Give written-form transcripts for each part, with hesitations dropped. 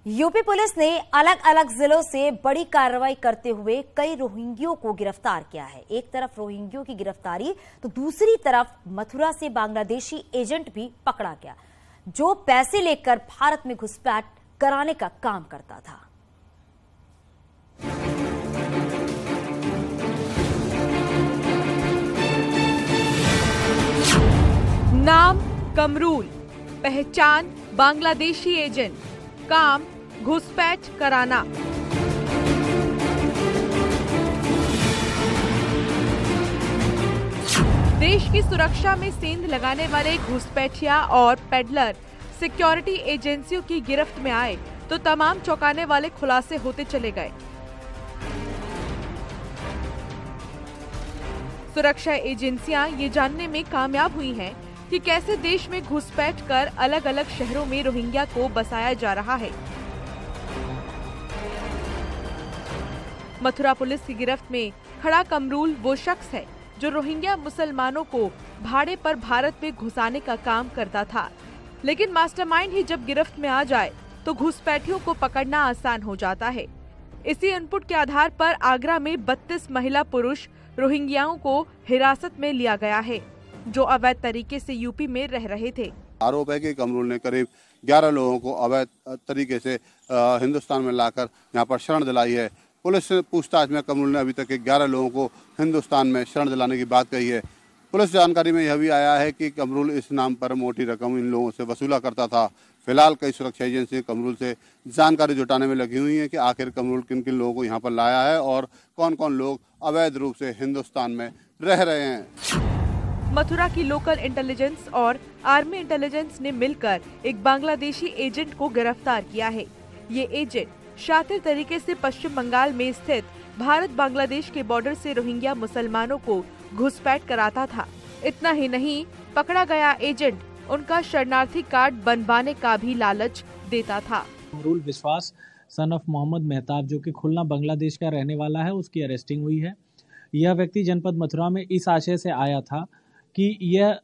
UP police ने अलग अलग जिलों से बड़ी कार्रवाई करते हुए कई रोहिंग्यों को गिरफ्तार किया है। एक तरफ रोहिंग्यों की गिरफ्तारी तो दूसरी तरफ मथुरा से बांग्लादेशी एजेंट भी पकड़ा गया, जो पैसे लेकर भारत में घुसपैठ कराने का काम करता था। नाम कमरूल, पहचान बांग्लादेशी एजेंट, काम घुसपैठ कराना। देश की सुरक्षा में सेंध लगाने वाले घुसपैठिया और पेडलर सिक्योरिटी एजेंसियों की गिरफ्त में आए तो तमाम चौंकाने वाले खुलासे होते चले गए। सुरक्षा एजेंसियां ये जानने में कामयाब हुई हैं कि कैसे देश में घुसपैठ कर अलग अलग शहरों में रोहिंग्या को बसाया जा रहा है। मथुरा पुलिस की गिरफ्त में खड़ा कमरूल वो शख्स है जो रोहिंग्या मुसलमानों को भाड़े पर भारत में घुसाने का काम करता था, लेकिन मास्टरमाइंड ही जब गिरफ्त में आ जाए तो घुसपैठियों को पकड़ना आसान हो जाता है। इसी इनपुट के आधार पर आगरा में 32 महिला पुरुष रोहिंग्याओं को हिरासत में लिया गया है, जो अवैध तरीके से यूपी में रह रहे थे। आरोप है कि कमरूल ने करीब 11 लोगों को अवैध तरीके से हिंदुस्तान में लाकर यहां पर शरण दिलाई है। पुलिस से पूछताछ में कमरूल ने अभी तक 11 लोगों को हिंदुस्तान में शरण दिलाने की बात कही है। पुलिस जानकारी में यह भी आया है कि कमरूल इस नाम पर मोटी रकम इन लोगों से वसूला करता था। फिलहाल कई सुरक्षा एजेंसी कमरूल से जानकारी जुटाने में लगी हुई है कि आखिर कमरूल किन किन लोगों को यहाँ पर लाया है और कौन कौन लोग अवैध रूप से हिंदुस्तान में रह रहे हैं। मथुरा की लोकल इंटेलिजेंस और आर्मी इंटेलिजेंस ने मिलकर एक बांग्लादेशी एजेंट को गिरफ्तार किया है। ये एजेंट शातिर तरीके से पश्चिम बंगाल में स्थित भारत बांग्लादेश के बॉर्डर से रोहिंग्या मुसलमानों को घुसपैठ कराता था। इतना ही नहीं, पकड़ा गया एजेंट उनका शरणार्थी कार्ड बनवाने का भी लालच देता था। कमरूल विश्वास सन ऑफ मोहम्मद मेहताब, जो कि खुलना बांग्लादेश का रहने वाला है, उसकी अरेस्टिंग हुई है। यह व्यक्ति जनपद मथुरा में इस आशय से आया था कि यह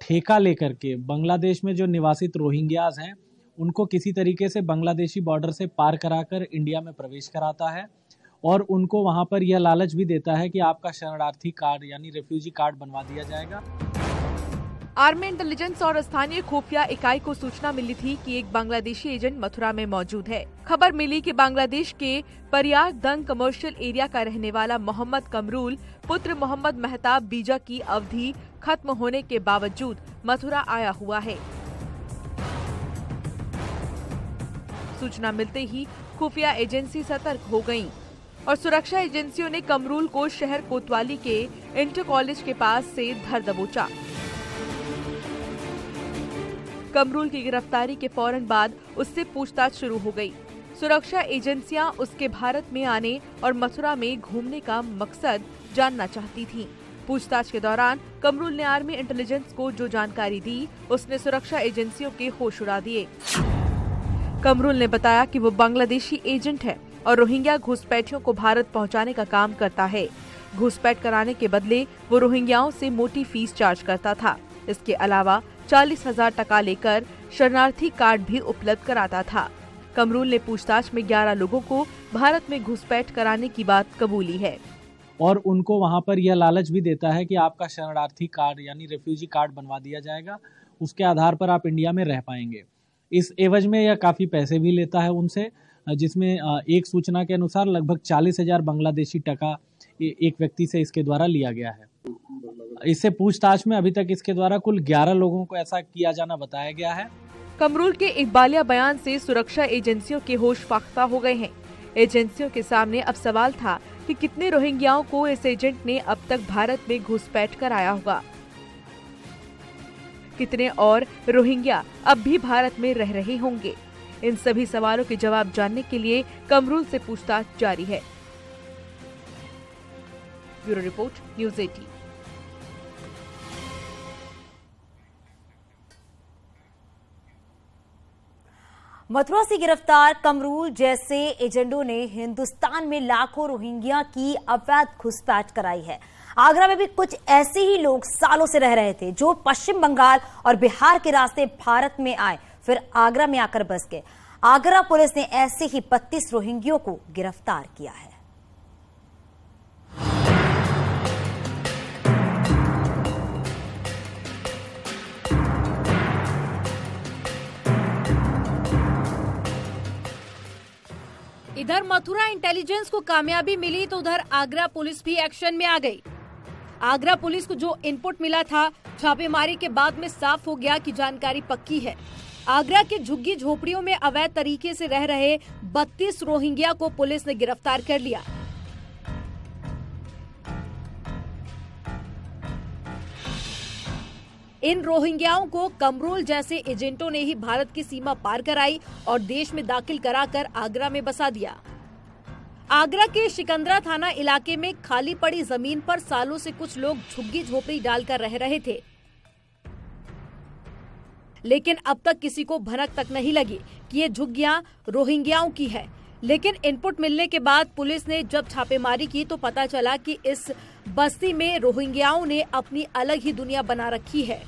ठेका लेकर के बांग्लादेश में जो निवासित रोहिंग्याज हैं उनको किसी तरीके से बांग्लादेशी बॉर्डर से पार कराकर इंडिया में प्रवेश कराता है और उनको वहां पर यह लालच भी देता है कि आपका शरणार्थी कार्ड यानी रेफ्यूजी कार्ड बनवा दिया जाएगा। आर्मी इंटेलिजेंस और स्थानीय खुफिया इकाई को सूचना मिली थी कि एक बांग्लादेशी एजेंट मथुरा में मौजूद है। खबर मिली कि बांग्लादेश के परियार दंग कमर्शियल एरिया का रहने वाला मोहम्मद कमरूल पुत्र मोहम्मद मेहताब बीजा की अवधि खत्म होने के बावजूद मथुरा आया हुआ है। सूचना मिलते ही खुफिया एजेंसी सतर्क हो गयी और सुरक्षा एजेंसियों ने कमरूल को शहर कोतवाली के इंटर कॉलेज के पास से धर दबोचा। कमरूल की गिरफ्तारी के फौरन बाद उससे पूछताछ शुरू हो गई। सुरक्षा एजेंसियां उसके भारत में आने और मथुरा में घूमने का मकसद जानना चाहती थीं। पूछताछ के दौरान कमरूल ने आर्मी इंटेलिजेंस को जो जानकारी दी, उसने सुरक्षा एजेंसियों के होश उड़ा दिए। कमरूल ने बताया कि वो बांग्लादेशी एजेंट है और रोहिंग्या घुसपैठियों को भारत पहुंचाने का काम करता है। घुसपैठ कराने के बदले वो रोहिंग्याओं से मोटी फीस चार्ज करता था। इसके अलावा 40,000 टका लेकर शरणार्थी कार्ड भी उपलब्ध कराता था। कमरूल ने पूछताछ में 11 लोगों को भारत में घुसपैठ कराने की बात कबूली है और उनको वहां पर यह लालच भी देता है कि आपका शरणार्थी कार्ड यानी रेफ्यूजी कार्ड बनवा दिया जाएगा, उसके आधार पर आप इंडिया में रह पाएंगे। इस एवज में यह काफी पैसे भी लेता है उनसे, जिसमें एक सूचना के अनुसार लगभग 40,000 बांग्लादेशी टका एक व्यक्ति से इसके द्वारा लिया गया है। इससे पूछताछ में अभी तक इसके द्वारा कुल 11 लोगों को ऐसा किया जाना बताया गया है। कमरूल के इकबालिया बयान से सुरक्षा एजेंसियों के होश फाख्ता हो गए हैं। एजेंसियों के सामने अब सवाल था कि कितने रोहिंग्याओं को इस एजेंट ने अब तक भारत में घुसपैठ कराया होगा, कितने और रोहिंग्या अब भी भारत में रह रहे होंगे। इन सभी सवालों के जवाब जानने के लिए कमरूल से पूछताछ जारी है। Bureau report, news 18। मथुरा से गिरफ्तार कमरूल जैसे एजेंटों ने हिंदुस्तान में लाखों रोहिंग्या की अवैध घुसपैठ कराई है। आगरा में भी कुछ ऐसे ही लोग सालों से रह रहे थे, जो पश्चिम बंगाल और बिहार के रास्ते भारत में आए, फिर आगरा में आकर बस गए। आगरा पुलिस ने ऐसे ही 32 रोहिंग्यों को गिरफ्तार किया है। इधर मथुरा इंटेलिजेंस को कामयाबी मिली तो उधर आगरा पुलिस भी एक्शन में आ गई। आगरा पुलिस को जो इनपुट मिला था, छापेमारी के बाद में साफ हो गया कि जानकारी पक्की है। आगरा के झुग्गी झोपड़ियों में अवैध तरीके से रह रहे 32 रोहिंग्या को पुलिस ने गिरफ्तार कर लिया। इन रोहिंग्याओं को कमरूल जैसे एजेंटों ने ही भारत की सीमा पार कराई और देश में दाखिल कराकर आगरा में बसा दिया। आगरा के सिकंदरा थाना इलाके में खाली पड़ी जमीन पर सालों से कुछ लोग झुग्गी झोपड़ी डालकर रह रहे थे, लेकिन अब तक किसी को भनक तक नहीं लगी कि ये झुग्गियां रोहिंग्याओं की है। लेकिन इनपुट मिलने के बाद पुलिस ने जब छापेमारी की तो पता चला कि इस बस्ती में रोहिंग्याओं ने अपनी अलग ही दुनिया बना रखी है।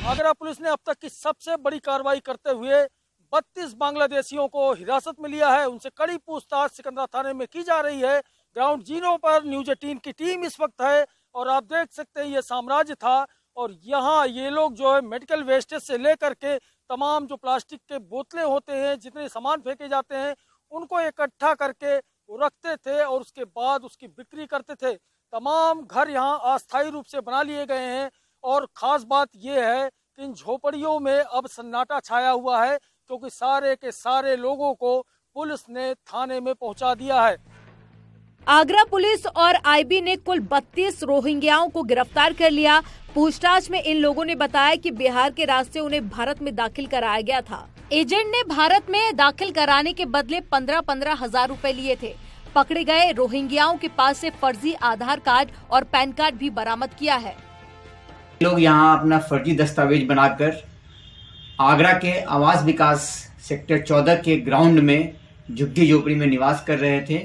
आगरा पुलिस ने अब तक की सबसे बड़ी कार्रवाई करते हुए 32 बांग्लादेशियों को हिरासत में लिया है। उनसे कड़ी पूछताछ सिकंदरा थाने में की जा रही है। ग्राउंड जीरो पर न्यूज 18 की टीम इस वक्त है और आप देख सकते हैं ये साम्राज्य था और यहाँ ये लोग जो है मेडिकल वेस्टेज से लेकर के तमाम जो प्लास्टिक के बोतलें होते हैं, जितने सामान फेंके जाते हैं, उनको इकट्ठा करके वो रखते थे और उसके बाद उसकी बिक्री करते थे। तमाम घर यहाँ अस्थायी रूप से बना लिए गए हैं और खास बात ये है कि इन झोपड़ियों में अब सन्नाटा छाया हुआ है क्योंकि सारे के सारे लोगों को पुलिस ने थाने में पहुंचा दिया है। आगरा पुलिस और आईबी ने कुल 32 रोहिंग्याओं को गिरफ्तार कर लिया। पूछताछ में इन लोगों ने बताया कि बिहार के रास्ते उन्हें भारत में दाखिल कराया गया था। एजेंट ने भारत में दाखिल कराने के बदले 15-15 हजार रुपए लिए थे। पकड़े गए रोहिंग्याओं के पास से फर्जी आधार कार्ड और पैन कार्ड भी बरामद किया है। लोग यहाँ अपना फर्जी दस्तावेज बनाकर आगरा के आवास विकास सेक्टर 14 के ग्राउंड में झुग्गी झोपड़ी में निवास कर रहे थे।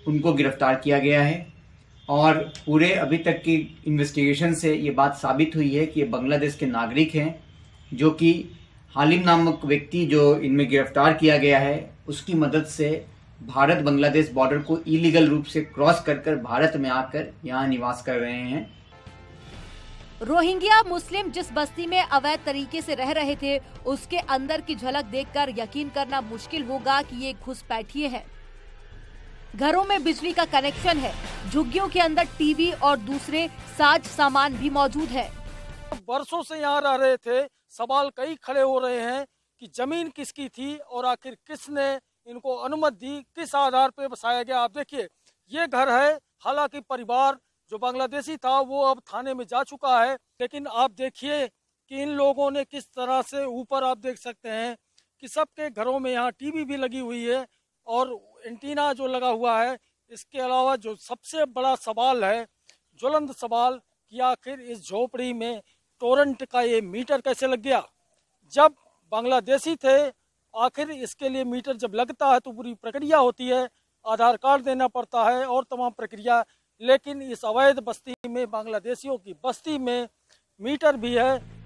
उनको गिरफ्तार किया गया है और पूरे अभी तक की इन्वेस्टिगेशन से ये बात साबित हुई है कि ये बांग्लादेश के नागरिक हैं, जो कि हालिम नामक व्यक्ति जो इनमें गिरफ्तार किया गया है उसकी मदद से भारत बांग्लादेश बॉर्डर को इलीगल रूप से क्रॉस कर भारत में आकर यहाँ निवास कर रहे हैं। रोहिंग्या मुस्लिम जिस बस्ती में अवैध तरीके से रह रहे थे उसके अंदर की झलक देखकर यकीन करना मुश्किल होगा कि ये घुसपैठिए हैं। घरों में बिजली का कनेक्शन है, झुग्गियों के अंदर टीवी और दूसरे साज सामान भी मौजूद है। वर्षों से यहाँ रह रहे थे, सवाल कई खड़े हो रहे हैं कि जमीन किसकी थी और आखिर किसने इनको अनुमति दी, किस आधार पे बसाया गया। आप देखिए ये घर है, हालांकि परिवार जो बांग्लादेशी था वो अब थाने में जा चुका है, लेकिन आप देखिए कि इन लोगों ने किस तरह से ऊपर आप देख सकते हैं कि सबके घरों में यहाँ टीवी भी लगी हुई है और एंटीना जो लगा हुआ है। इसके अलावा जो सबसे बड़ा सवाल है, ज्वलंत सवाल, कि आखिर इस झोपड़ी में टोरेंट का ये मीटर कैसे लग गया। जब बांग्लादेशी थे, आखिर इसके लिए मीटर जब लगता है तो पूरी प्रक्रिया होती है, आधार कार्ड देना पड़ता है और तमाम प्रक्रिया, लेकिन इस अवैध बस्ती में, बांग्लादेशियों की बस्ती में मीटर भी है।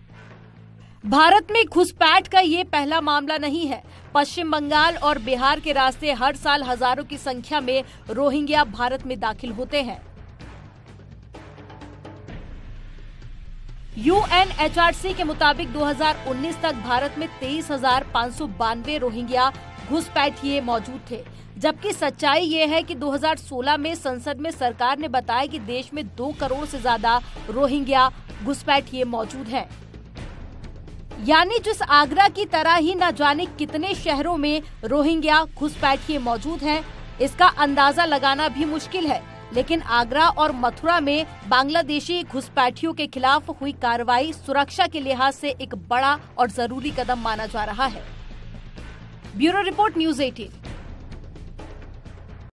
भारत में घुसपैठ का ये पहला मामला नहीं है। पश्चिम बंगाल और बिहार के रास्ते हर साल हजारों की संख्या में रोहिंग्या भारत में दाखिल होते हैं। UNHRC के मुताबिक 2019 तक भारत में 23,592 रोहिंग्या घुसपैठिए मौजूद थे, जबकि सच्चाई ये है कि 2016 में संसद में सरकार ने बताया कि देश में 2 करोड़ से ज्यादा रोहिंग्या घुसपैठिए मौजूद हैं। यानी जिस आगरा की तरह ही न जाने कितने शहरों में रोहिंग्या घुसपैठिए मौजूद हैं, इसका अंदाजा लगाना भी मुश्किल है। लेकिन आगरा और मथुरा में बांग्लादेशी घुसपैठियों के खिलाफ हुई कार्रवाई सुरक्षा के लिहाज से एक बड़ा और जरूरी कदम माना जा रहा है। Bureau report, news 18।